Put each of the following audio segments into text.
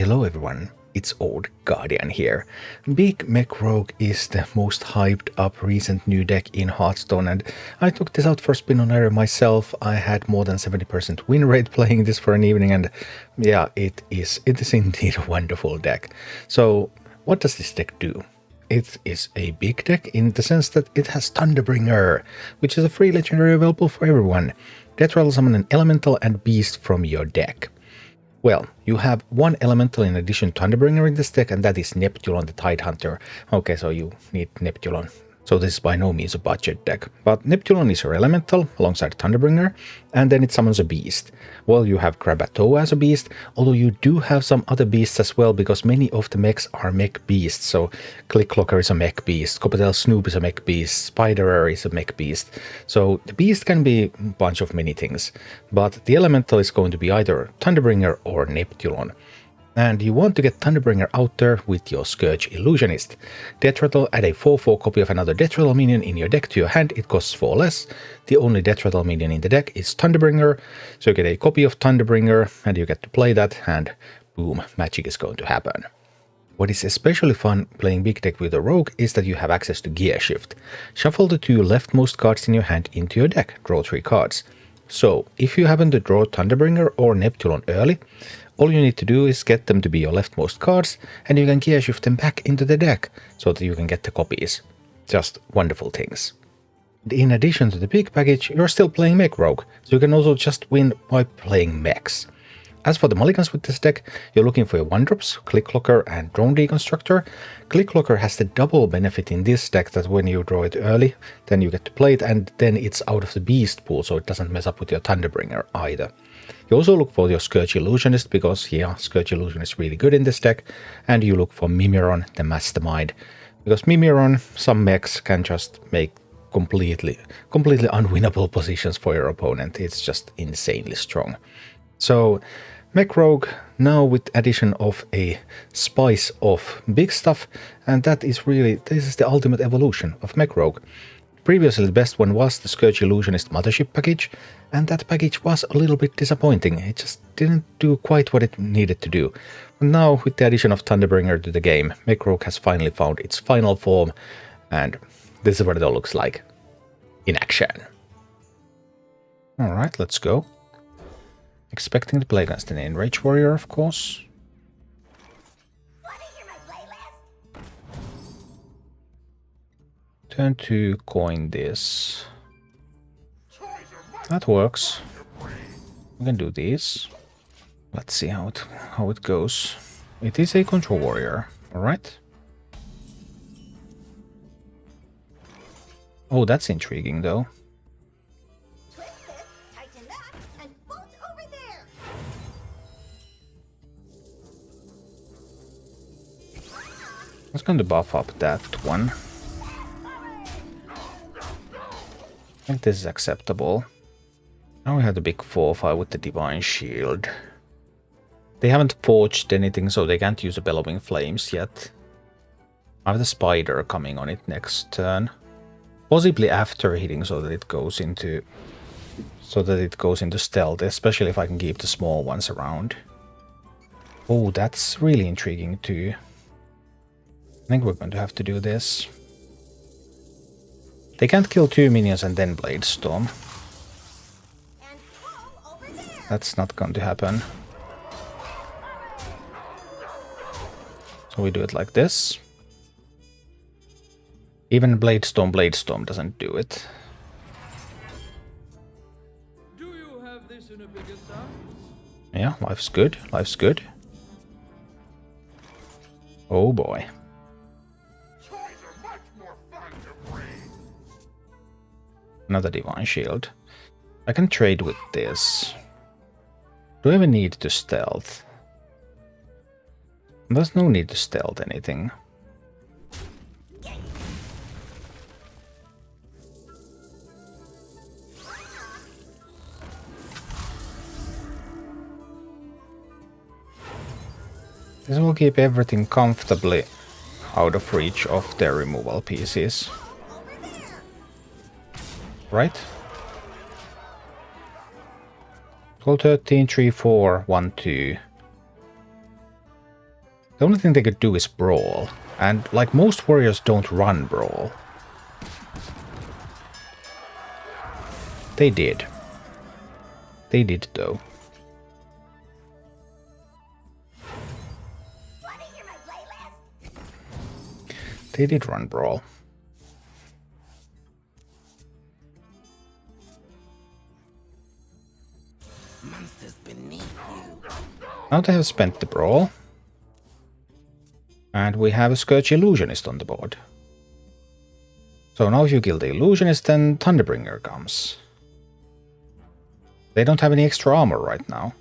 Hello everyone, it's Old Guardian here. Big Mech Rogue is the most hyped up recent new deck in Hearthstone, and I took this out for a spin on area myself. I had more than 70% win rate playing this for an evening, and yeah, it is indeed a wonderful deck. So what does this deck do? It is a big deck in the sense that it has Thunderbringer, which is a free legendary available for everyone. That will summon an elemental and beast from your deck. Well, you have one elemental in addition to Thunderbringer in this deck, and that is Neptulon the Tidehunter. Okay, so you need Neptulon. So this is by no means a budget deck. But Neptulon is your elemental alongside Thunderbringer, and then it summons a beast. Well, you have Krabatoa as a beast, although you do have some other beasts as well, because many of the mechs are mech beasts. So Clickclocker is a mech beast, Copatel Snoop is a mech beast, Spiderer is a mech beast. So the beast can be a bunch of many things, but the elemental is going to be either Thunderbringer or Neptulon. And you want to get Thunderbringer out there with your Scourge Illusionist. Death Rattle, add a 4/4 copy of another Death Rattle minion in your deck to your hand. It costs 4 less. The only Death Rattle minion in the deck is Thunderbringer, so you get a copy of Thunderbringer and you get to play that, and boom, magic is going to happen. What is especially fun playing big deck with a rogue is that you have access to gear shift. Shuffle the 2 leftmost cards in your hand into your deck, draw 3 cards. So if you happen to draw Thunderbringer or Neptulon early, all you need to do is get them to be your leftmost cards, and you can gear shift them back into the deck so that you can get the copies. Just wonderful things. In addition to the big package, you're still playing Mech Rogue, so you can also just win by playing mechs. As for the mulligans with this deck, you're looking for your 1-drops, Clickclocker and Drone Deconstructor. Clickclocker has the double benefit in this deck that when you draw it early, then you get to play it, and then it's out of the beast pool, so it doesn't mess up with your Thunderbringer either. You also look for your Scourge Illusionist, because yeah, Scourge Illusionist is really good in this deck, and you look for Mimiron, the Mastermind, because Mimiron, some mechs can just make completely unwinnable positions for your opponent. It's just insanely strong. So Mech Rogue now with addition of a spice of big stuff, and that is really, this is the ultimate evolution of Mech Rogue. Previously the best one was the Scourge Illusionist Mothership package, and that package was a little bit disappointing. It just didn't do quite what it needed to do. But now with the addition of Thunderbringer to the game, Mech Rogue has finally found its final form, and this is what it all looks like in action. Alright, let's go. Expecting to play against an Enrage Warrior, of course. Turn to coin this. That works. We can do this. Let's see how it goes. It is a Control Warrior, alright. Oh, that's intriguing though. I was going to buff up that one. I think this is acceptable. Now we have the big 4/5 with the Divine Shield. They haven't forged anything, so they can't use the Bellowing Flames yet. I have the Spider coming on it next turn. Possibly after hitting, so that it goes into stealth, especially if I can keep the small ones around. Oh, that's really intriguing too. I think we're going to have to do this. They can't kill 2 minions and then Blade Storm. That's not going to happen. So we do it like this. Even Blade Storm doesn't do it. Do you have this in a bigger size? Yeah, life's good. Life's good. Oh boy. Another Divine Shield. I can trade with this. Do I even need to stealth? There's no need to stealth anything. This will keep everything comfortably out of reach of their removal pieces. Right? 12, 13, 3, 4, 1, 2. The only thing they could do is brawl. And like most warriors don't run brawl. They did. They did though. They did run brawl. Now they have spent the brawl. And we have a Scourge Illusionist on the board. So now if you kill the Illusionist, then Thunderbringer comes. They don't have any extra armor right now.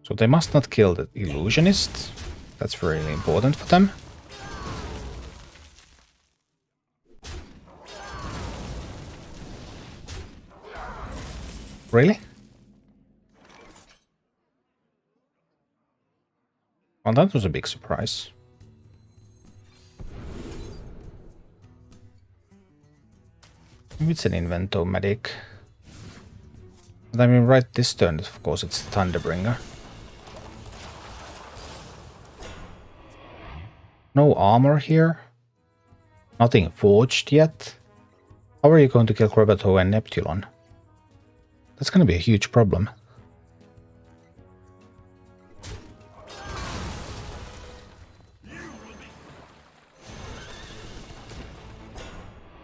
So they must not kill the Illusionist. That's really important for them. Really? Well, that was a big surprise. It's an Inventomatic. But I mean, right this turn, of course, it's Thunderbringer. No armor here. Nothing forged yet. How are you going to kill Kripparrian and Neptulon? That's going to be a huge problem.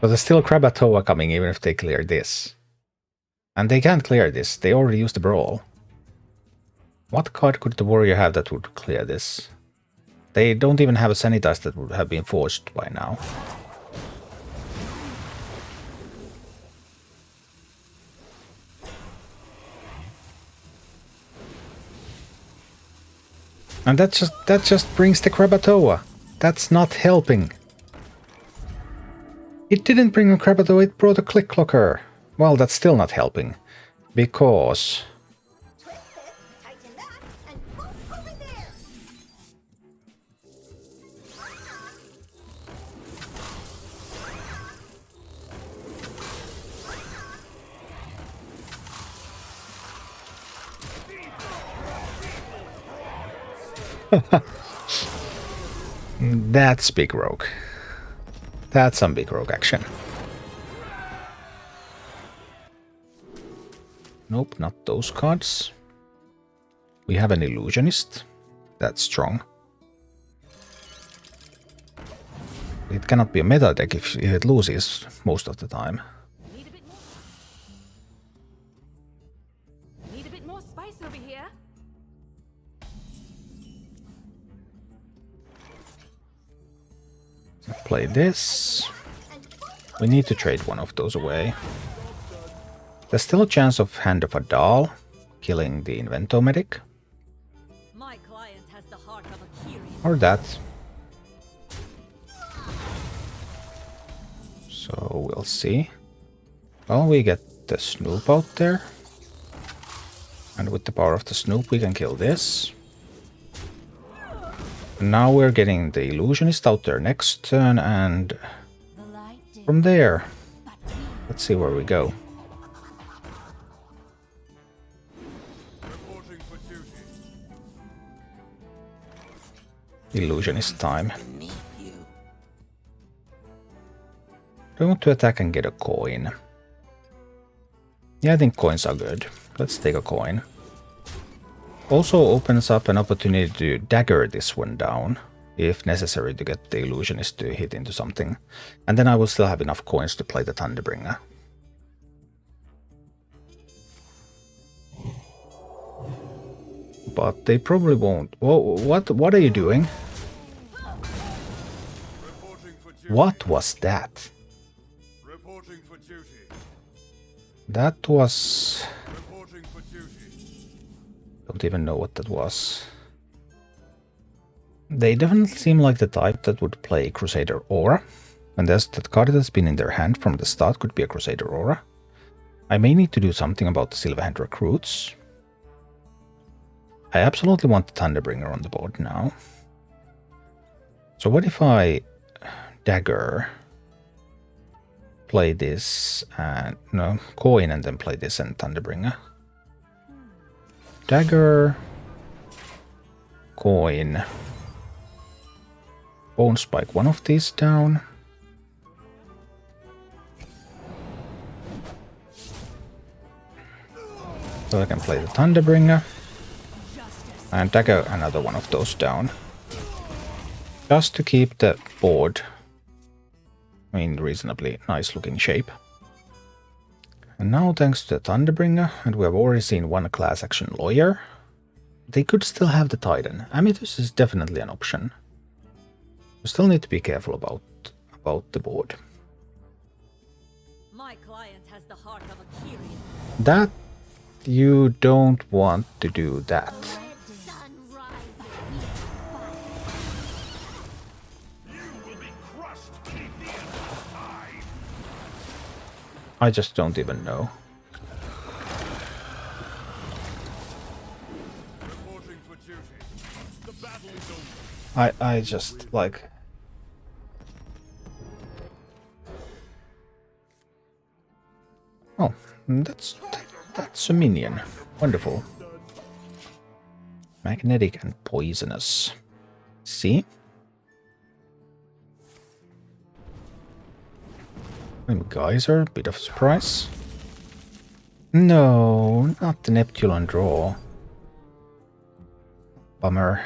But there's still Kripparrian coming even if they clear this. And they can't clear this. They already used the brawl. What card could the warrior have that would clear this? They don't even have a Sanitize that would have been forged by now. And that just brings the Kripparrian. That's not helping. It didn't bring a Kripparrian, it brought a Click Clocker. Well, that's still not helping. Because... That's big rogue. That's some big rogue action. Nope, not those cards. We have an Illusionist. That's strong. It cannot be a meta deck if it loses most of the time. Need a bit more spice over here. Play this. We need to trade one of those away. There's still a chance of Hand of Adal killing the Inventomatic. My client has the heart of a Kyrian. Or that. So we'll see. Well, we get the Snoop out there. And with the power of the Snoop we can kill this. Now we're getting the Illusionist out there next turn, and from there, let's see where we go. Illusionist time. Do I want to attack and get a coin? Yeah, I think coins are good. Let's take a coin. Also opens up an opportunity to dagger this one down, if necessary, to get the Illusionist to hit into something. And then I will still have enough coins to play the Thunderbringer. But they probably won't. Whoa, what are you doing? What was that? That was... Don't even know what that was. They definitely seem like the type that would play Crusader Aura. And there's that card that's been in their hand from the start could be a Crusader Aura. I may need to do something about the Silverhand recruits. I absolutely want the Thunderbringer on the board now. So what if I dagger, play this, and no, coin and then play this and Thunderbringer? dagger, coin, bone spike one of these down. So I can play the Thunderbringer and dagger another one of those down. Just to keep the board in reasonably nice looking shape. And now thanks to the Thunderbringer, and we have already seen one class action lawyer, they could still have the Titan. Amethys is definitely an option. You still need to be careful about the board. My client has the heart of a Kyrian. That you don't want to do that. I just don't even know. I just like... Oh, that's a minion. Wonderful. Magnetic and poisonous. See? Geyser, bit of a surprise. No, not the Neptune draw. Bummer.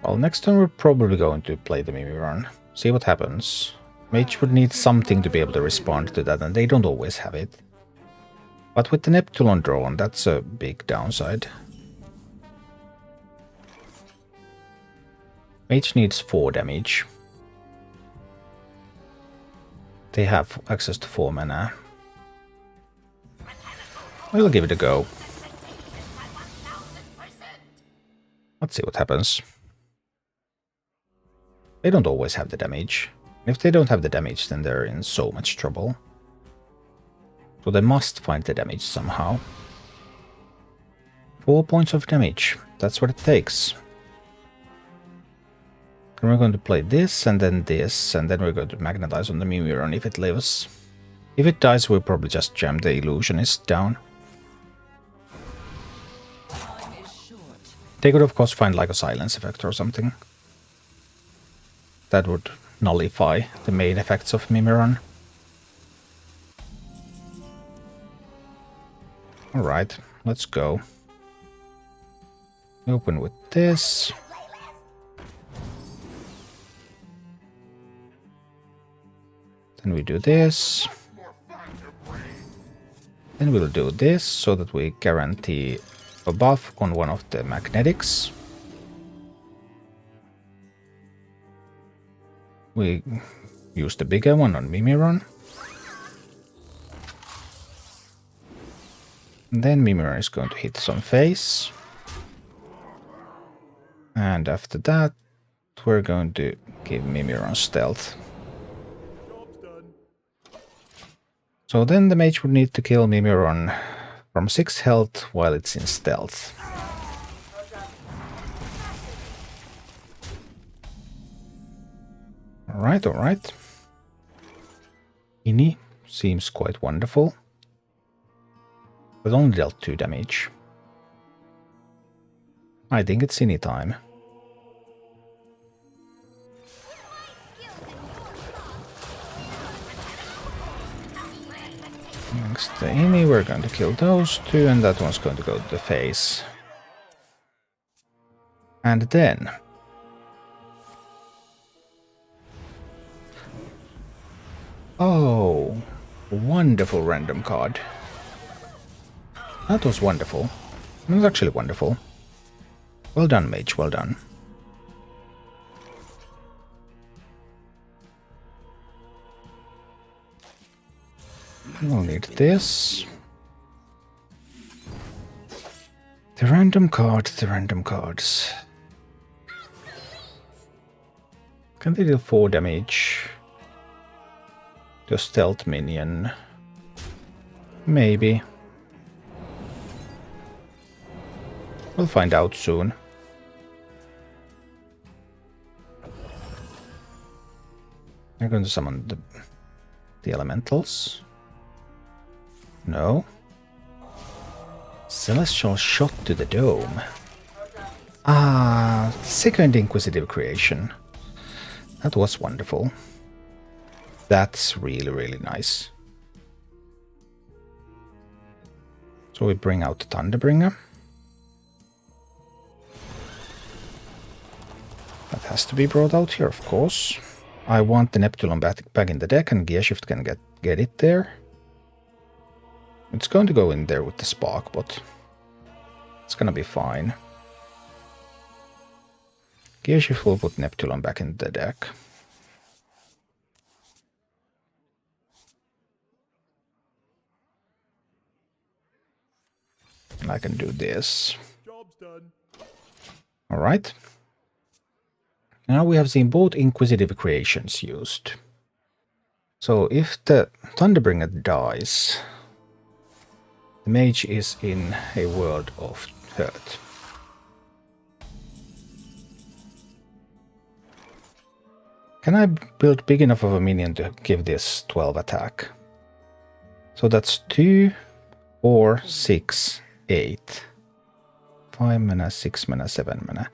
Well, next time we're probably going to play the Mimiron. See what happens. Mage would need something to be able to respond to that, and they don't always have it. But with the Neptune drawn, that's a big downside. Mage needs 4 damage. They have access to 4 mana. We'll give it a go. Let's see what happens. They don't always have the damage. If they don't have the damage, then they're in so much trouble. So they must find the damage somehow. 4 points of damage. That's what it takes. And we're going to play this, and then we're going to magnetize on the Mimiron if it lives. If it dies, we'll probably just jam the Illusionist down. They could of course find like a silence effect or something. That would nullify the main effects of Mimiron. Alright, let's go. Open with this. Then we do this. Then we'll do this so that we guarantee a buff on one of the magnetics. We use the bigger one on Mimiron. And then Mimiron is going to hit some face. And after that, we're going to give Mimiron stealth. So then the mage would need to kill Mimiron from 6 health while it's in stealth. Alright, alright. Ini seems quite wonderful. But only dealt 2 damage. I think it's Ini time. Next to Ini, we're going to kill those 2, and that one's going to go to the face. And then... Oh, wonderful random card. That was wonderful. It was actually wonderful. Well done, Mage, well done. We'll need this. The random cards. Can they deal 4 damage? To a stealth minion. Maybe. We'll find out soon. I'm going to summon the The elementals? No. Celestial shot to the dome. Ah, second inquisitive creation. That was wonderful. That's really, really nice. So we bring out the Thunderbringer. That has to be brought out here, of course. I want the Neptulon back in the deck, and Gearshift can get it there. It's going to go in there with the Spark, but it's gonna be fine. Gearshift will put Neptulon back in the deck. And I can do this. Job's done. Alright. Now we have seen both Inquisitive creations used. So if the Thunderbringer dies, the Mage is in a world of hurt. Can I build big enough of a minion to give this 12 attack? So that's 2, 4, 6, 8. 5 mana, 6 mana, 7 mana.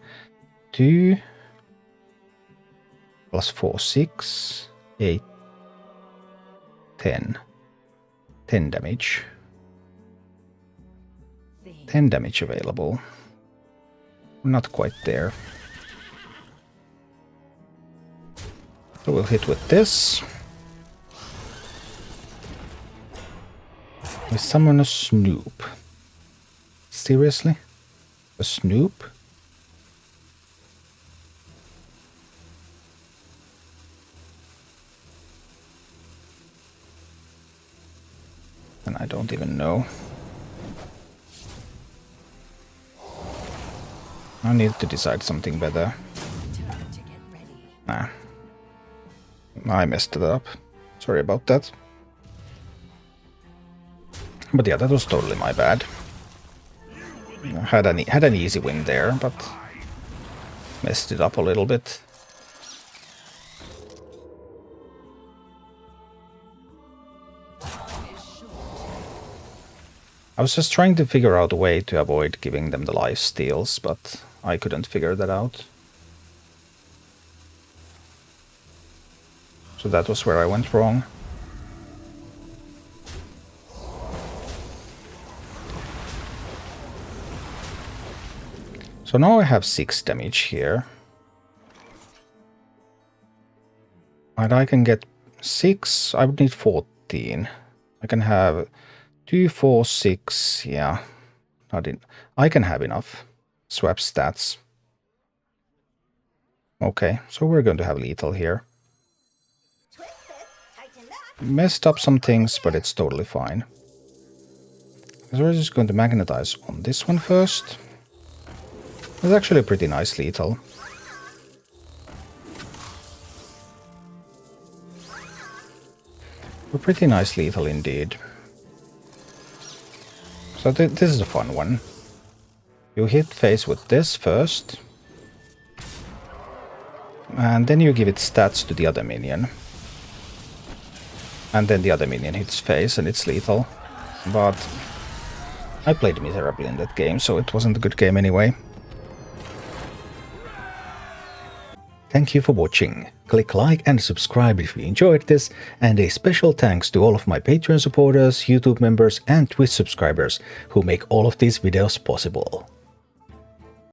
2 plus 4, 6, 8, 10. 10 damage. 10 damage available. Not quite there. So we'll hit with this. We summon a Snoop. Seriously? A Snoop? And I don't even know. I need to decide something better. Nah. I messed it up. Sorry about that. But yeah, that was totally my bad. Had an easy win there, but messed it up a little bit. I was just trying to figure out a way to avoid giving them the life steals, but I couldn't figure that out. So that was where I went wrong. So now I have 6 damage here. And I can get 6, I would need 14. I can have 2, 4, 6, yeah. I can have enough. Swap stats. Okay, so we're going to have lethal here. Messed up some things, but it's totally fine. So we're just going to magnetize on this one first. It's actually a pretty nice lethal. A pretty nice lethal indeed. So this is a fun one. You hit face with this first. And then you give it stats to the other minion. And then the other minion hits face and it's lethal. But I played miserably in that game, so it wasn't a good game anyway. Thank you for watching. Click like and subscribe if you enjoyed this, and a special thanks to all of my Patreon supporters, YouTube members and Twitch subscribers who make all of these videos possible.